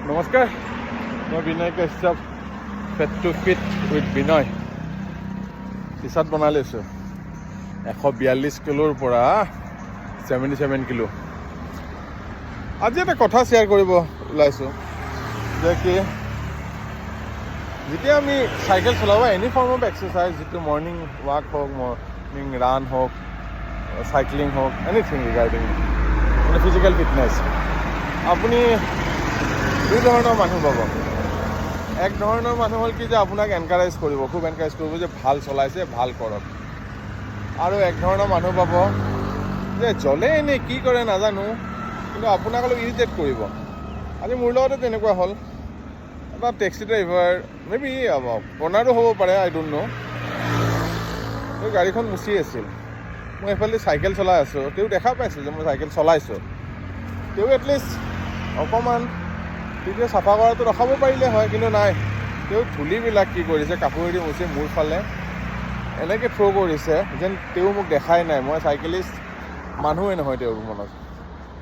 নমস্কাৰ, মই Binoy Kashyap, fat to fit with Binoy. টি চাৰ্ট বনাই লৈছোঁ 142 কিলোৰ পৰা 77 কিলো। আজি এটা কথা শ্বেয়াৰ কৰিব ওলাইছোঁ যে কি যেতিয়া আমি চাইকেল চলাব, এনি ফৰ্ম অফ এক্সাৰচাইজ, যিটো মৰ্ণিং ৱাক হওক, মৰ্ণিং ৰান হওক, চাইক্লিং হওক, এনিথিং ৰিগাৰ্ডিং মানে ফিজিকেল ফিটনেছ, আপুনি দুই ধৰণৰ মানুহ পাব। এক ধৰণৰ মানুহ হ'ল কি যে আপোনাক এনকাৰেজ কৰিব, খুব এনকাৰেজ কৰিব যে ভাল চলাইছে, ভাল কৰক। আৰু এক ধৰণৰ মানুহ পাব যে জ্বলে এনেই কি কৰে নাজানো, কিন্তু আপোনাক অলপ ইৰিটেট কৰিব। আজি মোৰ লগতে তেনেকুৱা হ'ল। এটা টেক্সি ড্ৰাইভাৰ, মেবি অনাৰো হ'ব পাৰে, আই ডোণ্ট ন', তেওঁ গাড়ীখন মুচি আছিল। মই এইফালে চাইকেল চলাই আছোঁ, তেওঁ দেখা পাইছিল যে মই চাইকেল চলাইছোঁ। তেওঁ এটলিষ্ট অকণমান তেতিয়া চাফা কৰাটো ৰখাব পাৰিলে হয়, কিন্তু নাই, তেওঁ ধূলিবিলাক কি কৰিছে, কাপোৰেদি মুচি মোৰ ফালে এনেকৈ থ্ৰ' কৰিছে যেন তেওঁ মোক দেখাই নাই, মই চাইকেলিষ্ট মানুহেই নহয় তেওঁৰ মনত।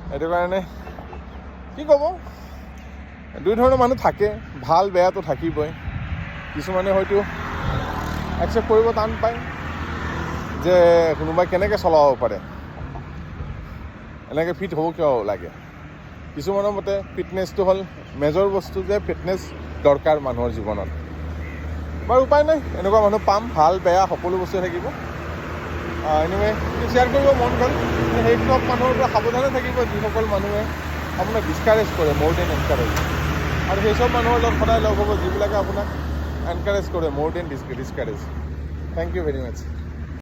সেইটো কাৰণে কি ক'ব, দুই ধৰণৰ মানুহ থাকে, ভাল বেয়াটো থাকিবই। কিছুমানে হয়তো একচেপ্ট কৰিব টান পায় যে কোনোবাই কেনেকৈ চলাব পাৰে, এনেকৈ ফিট হ'ব কিয় লাগে। কিছুমানৰ মতে ফিটনেছটো হ'ল মেজৰ বস্তু, যে ফিটনেছ দৰকাৰ মানুহৰ জীৱনত। বাৰু উপায় নাই, এনেকুৱা মানুহ পাম, ভাল বেয়া সকলো বস্তু থাকিব। এনিৱে শ্বেয়াৰ কৰিব মন গ'ল, সেইবিলাক মানুহৰ পৰা সাৱধানে থাকিব যিসকল মানুহে আপোনাক ডিছকাৰেজ কৰে মোৰ দেন এনকাৰেজ, আৰু সেই চব মানুহৰ লগত সদায় লগ হ'ব যিবিলাকে আপোনাক এনকাৰেজ কৰে মোৰ than discourage. Thank you very much.